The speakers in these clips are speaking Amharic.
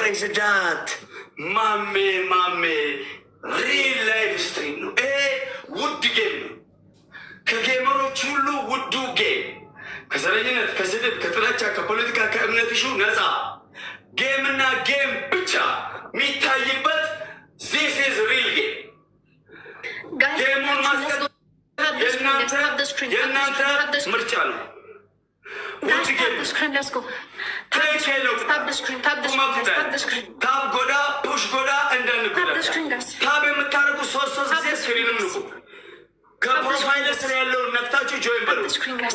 president. Mame. Real life stream. Wood game. Kagamero chulu would do game. Kazarajinet, Kazidip, Katalacha, Kapolitica, Kabinatishu, Naza. Game na game picture. Mita Yibat. This is real game. Game on master. Have the screen. Merchant. Let's go. Tap the screen. Tap the screen. Tap goda, push goda, and then tap the screen, guys. Tap in Mataraku sources. Profile Serial, Natachi join Profile Screen tap.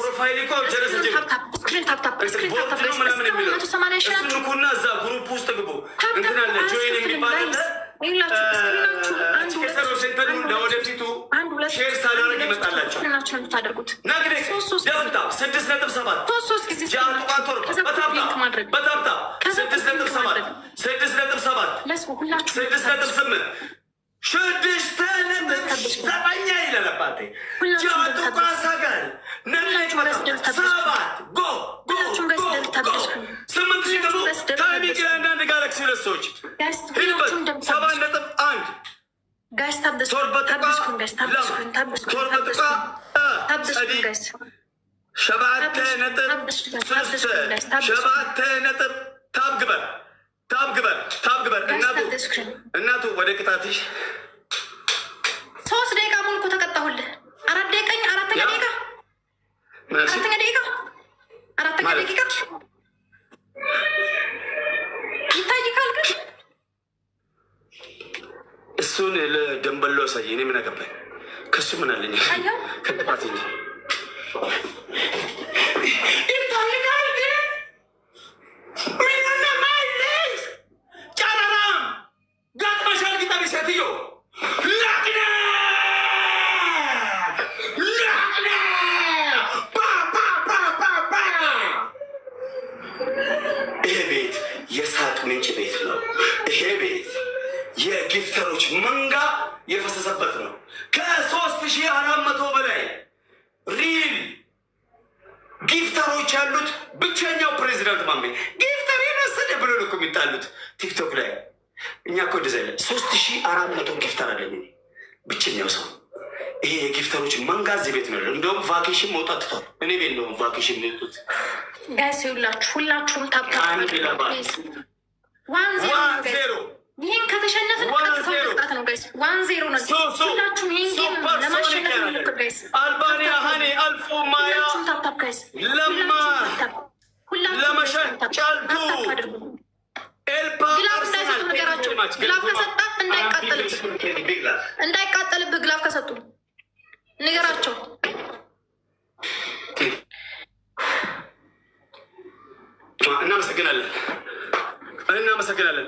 Guys, tap the screen, guys. Tap the screen, guys. እናቱ ወደ ቅጣትሽ 3 ደቂቃ ሙሉ እኮ ተቀጣሁልህ። 4 ደቂቃ ይታይካል። ግን እሱን ለደንበሎ ሳይ እኔ ምን አገባኝ? ከሱ ምን አለኝ? ከቅጣት እንጂ የጊፍተሮች መንጋ የፈሰሰበት ነው። ከ3400 በላይ ሪል ጊፍተሮች ያሉት ብቸኛው ፕሬዚዳንት ማሜ ጊፍተር የመሰለ ብሎ ነው እኮ የሚጣሉት ቲክቶክ ላይ። እኛ እኮ እንደዛ ያለ 3400 ጊፍተር አለኝ ብቸኛው ሰው። ይሄ የጊፍተሮች መንጋ እዚህ ቤት ነው ያለው። እንደውም ቫኬሽን መውጣት ትቷል። እኔ ቤት ነው ቫኬሽን የሚወጡት። ጋይስ ሁላችሁም ታብታ 1-0 ይሄን ከተሸነፍን ቀጥታ ነው ጋይስ 1-0 ነው። ሁላችሁም ይሄን ጌም ለማሸነፍ ነው ጋይስ። አልባኒያ ሃኒ አልፎ ማያ ሁላችሁም ታፕ ጋይስ። ለመሸን ጫልቱ ኤልፓ ግላፍ እንዳይሰጡ ነገራቸው። ግላፍ ከሰጣ እንዳይቃጠልብህ ግላፍ ከሰጡ ነገራቸው። እናመሰግናለን።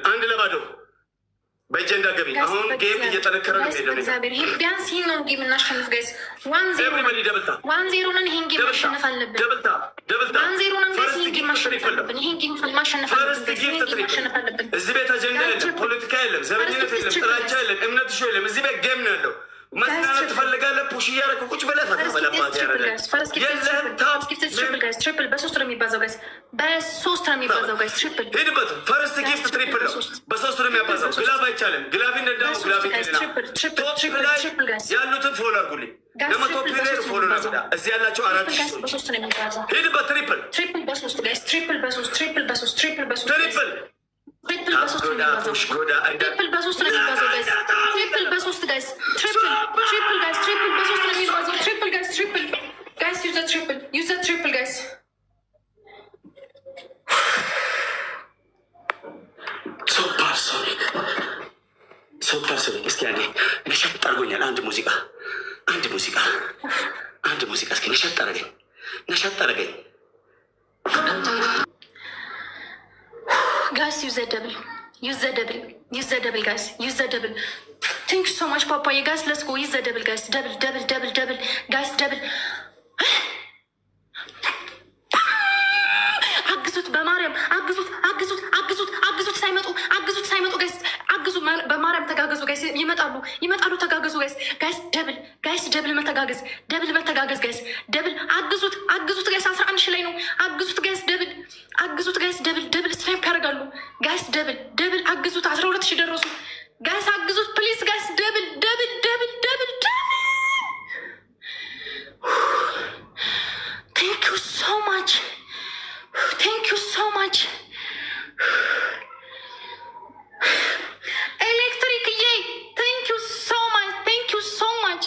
1-0 በእጀንዳ ገቢ አሁን ጌም እየጠነከረ ነው ሄደ። ቢያንስ ይሄን ነው ጌም እናሸንፍ ጋይስ። 1-0 ነን። ይሄን ጌም ማሸነፍ አለብን። 1-0 ነን ጋይስ። ይሄን ጌም ማሸነፍ አለብን። እዚህ ቤት አጀንዳ የለም፣ ፖለቲካ የለም፣ ዘረኝነት የለም፣ ጥላቻ የለም፣ እምነት ሾ የለም። እዚህ ቤት ጌም ነው ያለው። መዝናናት ትፈልጋለህ? ፑሽ እያደረኩ ቁጭ ብለህ ትሪፕል በ3 ነው የሚባዛው ጋይስ። ትሪፕል ሂድበት። ፈርስት ጊፍት ትሪፕል ነው፣ በ3 ነው የሚያባዛው። ግላፍ አይቻልም። ግላፊ እንደዳሙ ግላፊ ያሉትን ፎሎ አድርጉልኝ። ለመቶፕ ሌር ፎሎ ነው። እዚህ ያላቸው 4 ሂድበት። ትሪፕል በ3 ጋይስ። ትሪፕል በ3 ትሪፕል ትሪፕል በ3 ነው የሚባዛው ጋይስ። ትሪፕል በ3 ጋይስ። ትሪፕል ጋይስ። ትሪፕል በ3 ነው የሚባዛው። ትሪፕል ጋይስ። ትሪፕል ጋይስ። ዩዝ ዘ ትሪፕል ጋይስ። ሱፐርሶኒክ እስኪ ያኔ ነሸጥ አድርጎኛል። አንድ ሙዚቃ እስኪ ነሸጥ አደረገኝ። Guys, use the double, guys. Use the double. Thank you so much, Papa. You guys, let's go. Use the double, guys. Double. Guys, double. አግዙት፣ በማርያም አግዙት። ሳይመጡ ጋይስ። አግዙ፣ በማርያም ተጋገዙ ጋይስ። ይመጣሉ፣ ተጋገዙ ጋይስ። ደብል መተጋገዝ ጋይስ። ደብል አግዙት ጋይስ። 11 ሺህ ላይ ነው። አግዙት ጋይስ። ደብል ስናይፕ ያደርጋሉ። ጋይስ ደብል አግዙት። 12,000 ደረሱ ጋይስ አግዙት ፕሊዝ ጋይስ ደብል Thank you so much. Electric yay. Thank you so much.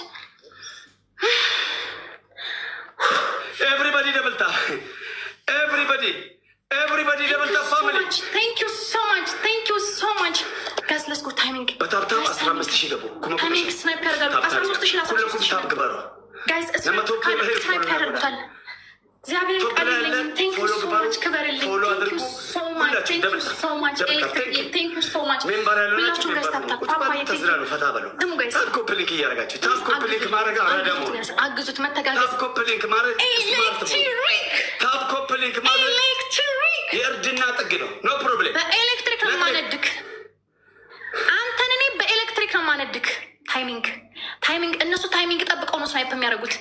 Everybody double tap. Everybody double tap family. Thank you so much. Guys, let's go timing. በታፕ 15,000 ገቡ። ታይሚንግ ስናይፐር ጋር 13,000 ጋይስ ስናይፐር ያደርጉታል። እግዚአብሔር ቃልልኝ። ቴንክ ዩ ሶ ማች ክበርልኝ። ቴንክ ዩ ሶ ማች ቴንክ ዩ ሶ ማች ሁላችሁም ጋይስ ታፕታፕ ፓፓዬ ድሙ ጋይስ ኮፕሊንክ እያደረጋችሁ ታፕ ኮፕሊንክ ማድረግ አራዳሙ አግዙት። መተጋገዝ ታፕ ኮፕሊንክ ማድረግ ታፕ ኮፕሊንክ ማድረግ የእርድና ጥግ ነው። ኖ ፕሮብሌም። በኤሌክትሪክ ነው ማነድክ አንተን እኔ በኤሌክትሪክ ነው ማነድክ። ታይሚንግ እነሱ ታይሚንግ ጠብቀው ነው ስናይፕ የሚያደርጉት።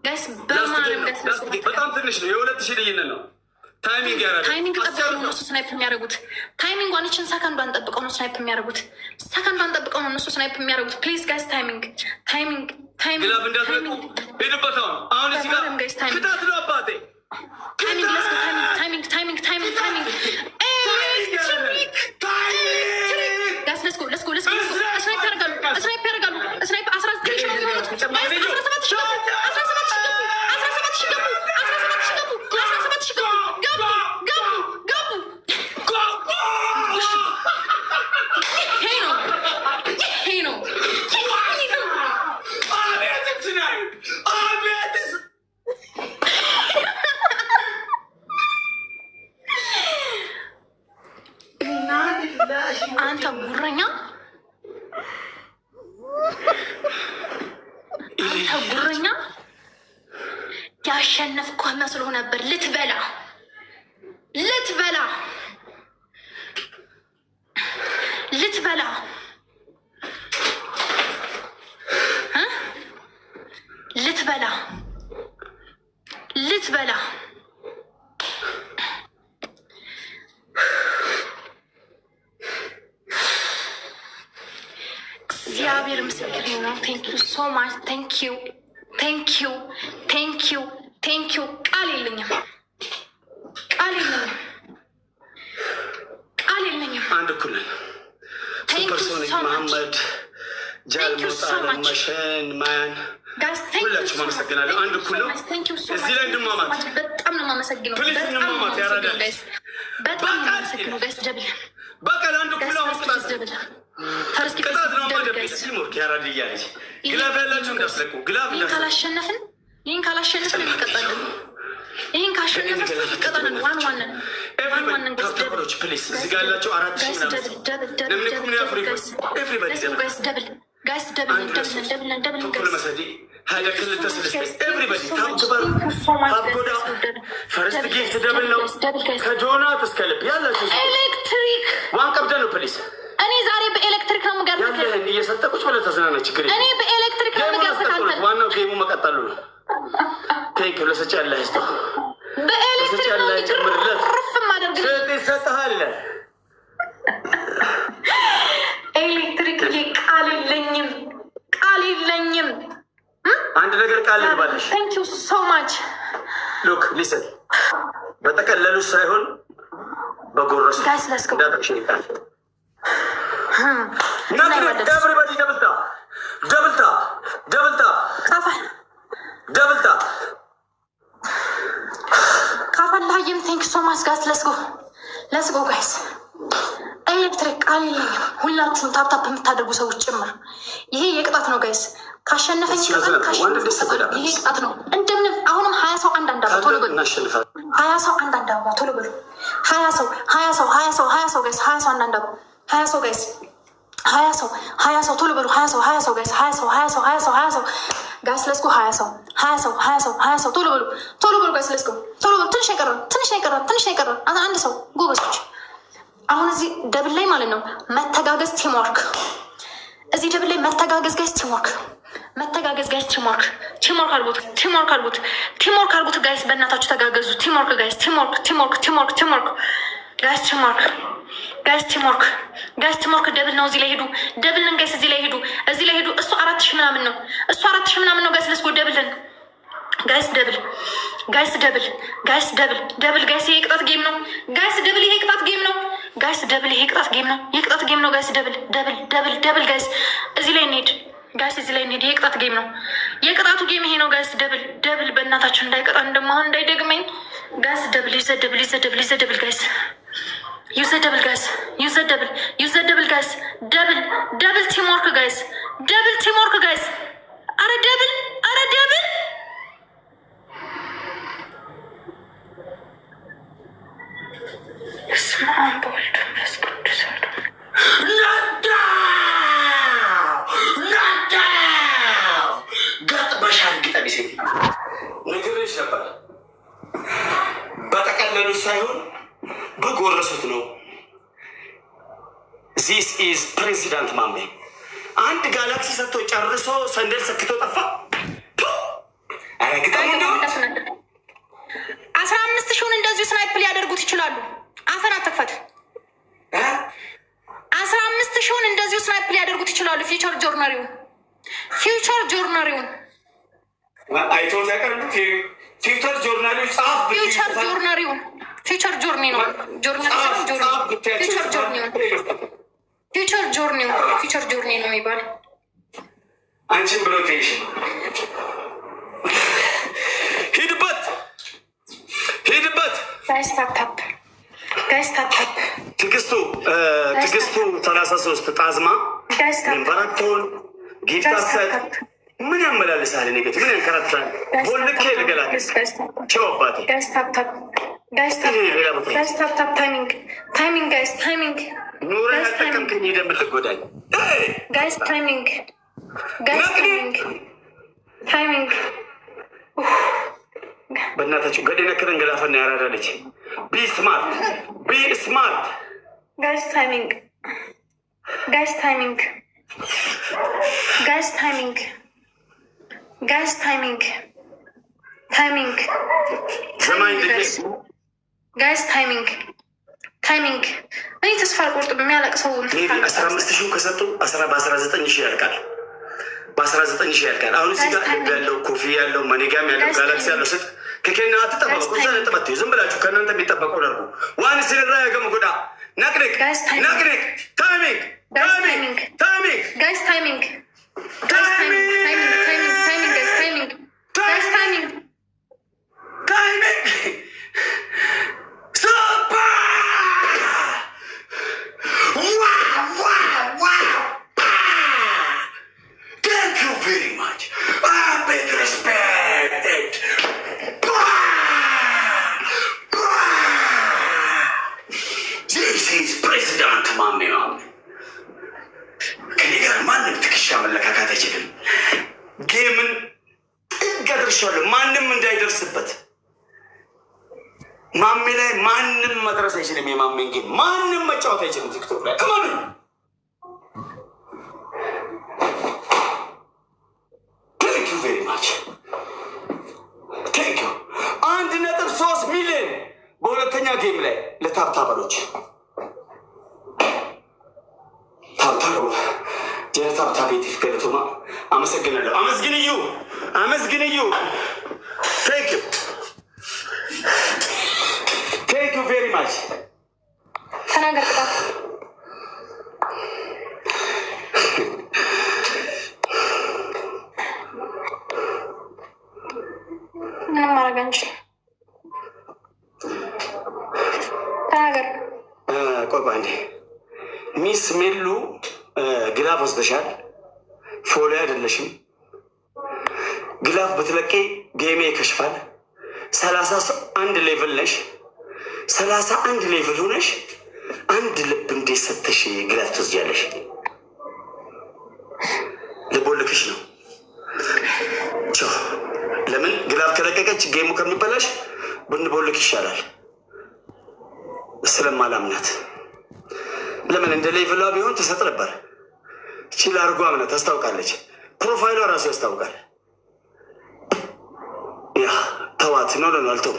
ጋይስ በማለም ጋይስ በጣም ትንሽ ነው። የ2,000 ልዩነት ነው። ታይሚንግ ጠብቀው ነው እነሱ ስናይፕ የሚያደርጉት። ታይሚንጓን ይችን ሰከንዷን ጠብቀው ነው ስናይፕ የሚያደርጉት። ፕሊዝ ጋይስ ታይሚንግ ግላፍ እንዳትለቁ ሄዱበት። አሁን እዚህ ጋር ክታት ነው አባቴ ታይሚንግ አንተ ጉረኛ ያሸነፍኩ መስሎ ነበር። ልትበላ እግዚአብሔር ምስክሬ ነው። ቴንክ ዩ ሶ ማች ቴንክ ዩ ቃል የለኝም። አንድ እኩል ሱፐርሶኒክ መሐመድ ጃልሞጣለመሸን ማያን ሁላችሁም አመሰግናለሁ። አንድ እኩል ነው። እዚህ ላይ እንድማማት በጣም ነው የማመሰግነው። ፕሊዝ እንማማት ያራዳል። በጣም ነው የማመሰግነው ጋይስ ደብል በቃ አንድ እኩል አሁን ቅጣት ነው ማደብ ሲሞር ያራድ እያለች ግላፍ ያላችሁ እንዳስለቁ ግላፍ ካላሸነፍን የሚቀጣልን ይህን ካሸነፈ ይቀጣልን። ዋንን ታብታብሮች ፕሊስ እዚህ ጋር ያላቸው 4,000 ለምንኩም ደብል መሰዲ ሀደ ክልል ተስልስ ኤቭሪባዲ ታብግበር ታብጎዳ ፈርስት ጊፍት ደብል ነው። ከጆናት እስከ ልብ ያላችሁ ኤሌክትሪክ ዋን ቀብደ ነው ፕሊስ። እኔ ዛሬ በኤሌክትሪክ ነው የምገርምህ። ያለህን እየሰጠቁች ብለህ ተዝናና። ችግር እኔ በኤሌክትሪክ ነው የምገርምህ። ዋናው ጌሙ መቀጠሉ ነው። ቴንክ ለሰጭ ያለ ህስቶ በኤሌክትሪክ ነው የሚገርፍ ማደርግ ይሰጥሃል። ኤሌክትሪክ ቃል የለኝም። አንድ ነገር ቃል ልግባለሽ። ቴንክ ዩ ሶ ማች ሉክ ሊስን በጠቀለሉ ሳይሆን በጎረሱ እንዳጠቅሽን ይቃል ኤቭሪባዲ ደብልታ ካፈላይም ቴንክ ሶ ማች ጋይስ ለስጎ ጋይስ። ኤሌክትሪክ ቃል የለኝም። ሁላችሁም ታፕታፕ የምታደርጉ ሰዎች ጭምር ይሄ የቅጣት ነው ጋይስ። ካሸነፈኝ ይሄ ቅጣት ነው። እንደምንም አሁንም 20 ሰው አንዳንድ አባ ቶሎ በሉ። 20 ሰው አንዳንድ አባ ቶሎ በሉ። 20 ሰው ጋይስ 20 ሰው አንዳንድ አባ 20 ሰው ጋይስ 20 ሰው ቶሎ በሉ። 20 ሰው ጋይስ 20 ሰው ጋይስ ለስጎ 20 ሰው ቶሎ በሉ ጋይስ ለስጎ ቶሎ በሉ። ትንሽ አይቀረም። አንድ ሰው ጎበሶች። አሁን እዚህ ደብል ላይ ማለት ነው መተጋገዝ ቲምወርክ። እዚህ ደብል ላይ መተጋገዝ ጋይስ ቲምወርክ መተጋገዝ ጋይስ፣ ቲምወርክ አድርጉት ጋይስ፣ በእናታችሁ ተጋገዙ። ቲምወርክ ጋይስ፣ ቲምወርክ ጋይስ፣ ቲምወርክ ደብል ነው። እዚህ ላይ ሄዱ፣ ደብልን ጋይስ፣ እዚህ ላይ ሄዱ። እሱ 4000 ምናምን ነው፣ ጋይስ። ለስጎ ደብልን ጋይስ፣ ደብል ጋይስ፣ ይሄ ቅጣት ጌም ነው ጋይስ። ደብል ይሄ ቅጣት ጌም ነው ጋይስ። የቅጣት ጌም ነው ጋይስ። ደብል ጋይስ፣ እዚህ ላይ እንሄድ ጋይስ፣ ይሄ ቅጣት ጌም ነው። የቅጣቱ ጌም ይሄ ነው ጋይስ። ደብል በእናታችሁ እንዳይቀጣ እንደማሆን እንዳይደግመኝ ጋይስ። ደብል ይዘደብል ጋይስ። ዩዘደብል ጋይስ። ደብል ቲምወርክ ጋይስ። አረ ደብል ስማን በወልድ መንፈስ ቅዱስ ገጥመሻል። ግጠሚ ሴት ነግሬሽ ነበር። በጠቀለሉት ሳይሆን በጎረሱት ነው። ዚስ ኢዝ ፕሬዚዳንት ማሜ። አንድ ጋላክሲ ሰጥቶ ጨርሶ ሰንደል ሰክቶ ጠፋ። ግጠሙ 15,000 እንደዚሁ ስናይፕ ሊያደርጉት ይችላሉ። አፈን አትክፈት። 15,000 እንደዚሁ ስናይፕ ሊያደርጉት ይችላሉ። ፊውቸር ጆርነሪውን አይቶት ያቀርቡ። ፊውቸር ጆርናሪው ጻፍ። ፊውቸር ጆርኒ ነው። ፊውቸር ጆርኒ ነው የሚባለው። አንቺን ብሎ ትይሽ ሂድበት። ጋይስ ታፕ ትግስቱ 33 ጣዝማ ንበራቸውን ጊፍት አሰጥ ምን ያመላልሳል? እኔ ቤት ምን ያንከራትታል? ቦልኬ ልገላል ቸውባቴ ታይሚንግ ኑረ ያጠቀምክኝ ደምል ጎዳኝ ታይሚንግ በእናታችሁ ገዴ ነክር እንገላፈና ያራዳለች። ቢ ስማርት ጋይስ ታይሚንግ እኔ ተስፋ አልቆርጥም። የሚያለቅሰው 15,000 ከሰጡ በ19,000 ያልቃል። አሁን እዚህ ጋር ያለው ኮፊ ያለው መኔጋም ያለው ጋላክሲ ያለው ስጥ ከኬና አትጠበቁ። እዛ ነጥበት ዝም ብላችሁ ከእናንተ የሚጠበቀው ደርጉ ዋን ስንራ ያገሙ ጎዳ ነቅንቅ ታይሚንግ ፕሬዚዳንት ማሜ ከኔ ጋር ማንም ትከሻ መለካካት አይችልም። ጌምን ጥግ አድርሻለሁ። ማንም እንዳይደርስበት ማሜ ላይ ማንም መድረስ አይችልም። የማሜን ጌም ማንም መጫወት አይችልም። ቲክቶክ ላይ እመኑ። ቴንክ ዩ ቬሪ ማች ቴንክ ዩ። 1.3 ሚሊዮን በሁለተኛ ጌም ላይ ለታብታበሎች ታብታ ቤት ይፍገለቱማ። አመሰግናለሁ። አመስግንዩ። ቴንክ ዩ ቬሪ ማች። ተናገር። ምንም ማድረግ አንችልም። ተናገር። ቆይ አንዴ ሚስ ሜሉ ግላፍ ወስደሻል። ፎሎ አይደለሽም። ግላፍ በትለቄ ጌሜ ይከሽፋል። 31 ሌቭል ነሽ። 31 ሌቭል ሆነሽ አንድ ልብ እንዴት ሰተሽ ግላፍ ትወስጃለሽ? ልቦልክሽ ነው። ለምን ግላፍ ከለቀቀች ጌሙ ከሚበላሽ ብንቦልክ ይሻላል። ስለማላምናት ለምን እንደ ሌቭሏ ቢሆን ትሰጥ ነበር። ቺል አርጓ እምነት ታስታውቃለች። ፕሮፋይሏ ራሱ ያስታውቃል። ያ ተዋት። ኖ አልተው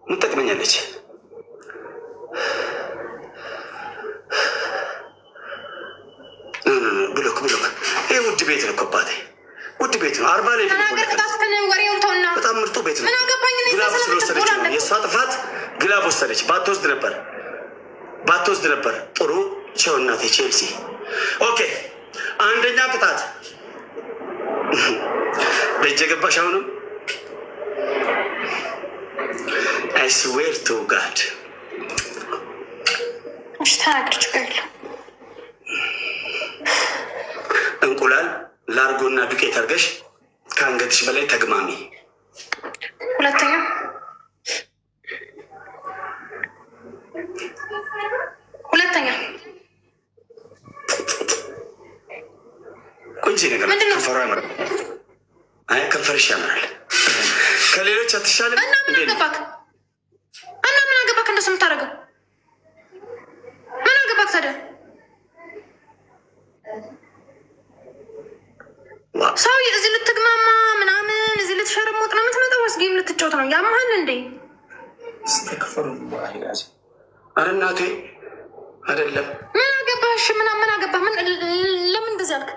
ምን ጠቅመኛለች? ብሎክ ይህ ውድ ቤት ነው። ኮባቴ ውድ ቤት ነው። 40 ላይ በጣም ምርጡ ቤት ነው። ግላብ ስለወሰደች ነው የእሷ ጥፋት። ግላብ ወሰደች። ባትወስድ ነበር ጥሩ ቸው እናቴ ቼልሲ። ኦኬ አንደኛ ቅጣት በእጀ ገባሽ። አሁንም አይ ስዌር ቱ ጋድ እንቁላል ላርጎና ዱቄት አድርገሽ ከአንገትሽ በላይ ተግማሚ። ሁለተኛ ቆንጆ ነገር ከንፈሯ ያምራል። አይ ከንፈርሽ ያምራል። ከሌሎች አትሻልም። እና ምን አገባክ? እንደሱ የምታደርገው ምን አገባክ ታዲያ? ሰው እዚህ ልትግማማ ምናምን እዚህ ልትሸርሞጥ ነው የምትመጣው ወይስ ጌም ልትጫወት ነው? ያመሃል እንዴ? ኧረ እናቴ አይደለም። ምን አገባሽ? ምን አገባህ? ለምን እንደዚህ አልክ?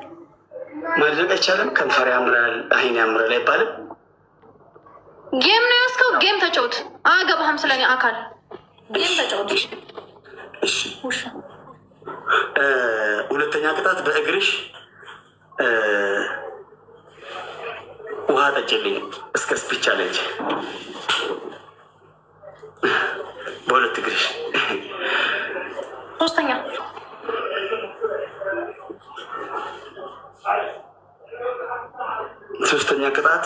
ማድረግ አይቻልም። ከንፈር ያምራል፣ አይን ያምራል አይባልም። ጌም ነው ያስከው። ጌም ተጫወት። አገባህም ስለኔ አካል ጌም ተጫወት። እሺ ሁለተኛ ቅጣት በእግርሽ ውሃ ጠጭልኝ። እስከ ስፒች አለች። በሁለት እግርሽ። ሶስተኛ ቅጣት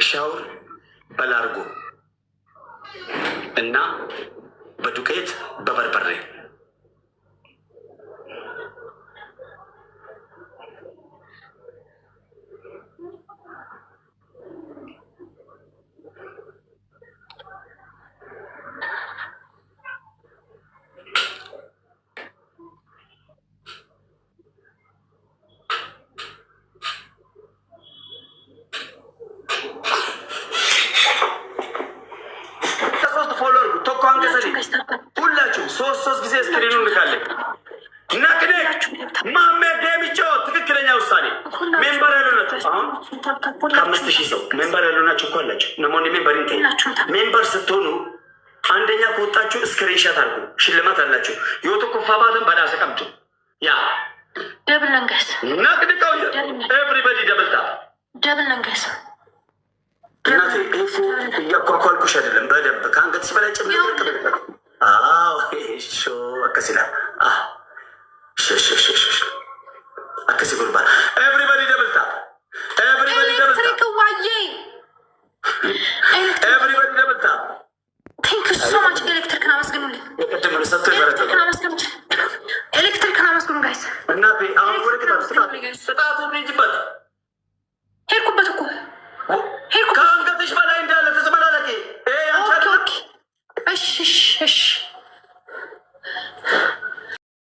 ሻውር በላርጎ እና በዱቄት በበርበሬ። ሁላችሁም ሶስት ጊዜ ስክሪኑ ልካለን እና ማሜ ገሚጮ ትክክለኛ ውሳኔ። ሜምበር ያሉ ናቸው። አሁን ከ5000 ሰው ሜምበር ያሉ ናቸው እኮ አላቸው። ነሞኒ ሜምበር ሜምበር ስትሆኑ አንደኛ ከወጣችሁ ስክሪንሻት አድርጉ። ሽልማት አላቸው። የወጡ ኮፋባትን በዳሰ ቀምጡ። ያ ደብል ለንገስ ናቅድቀው ኤቭሪባዲ ደብልታ ደብል ለንገስ እናቴ እያኳኳልኩሽ አይደለም። በደንብ ከአንገትሽ በላይ ጭምር አከሲላ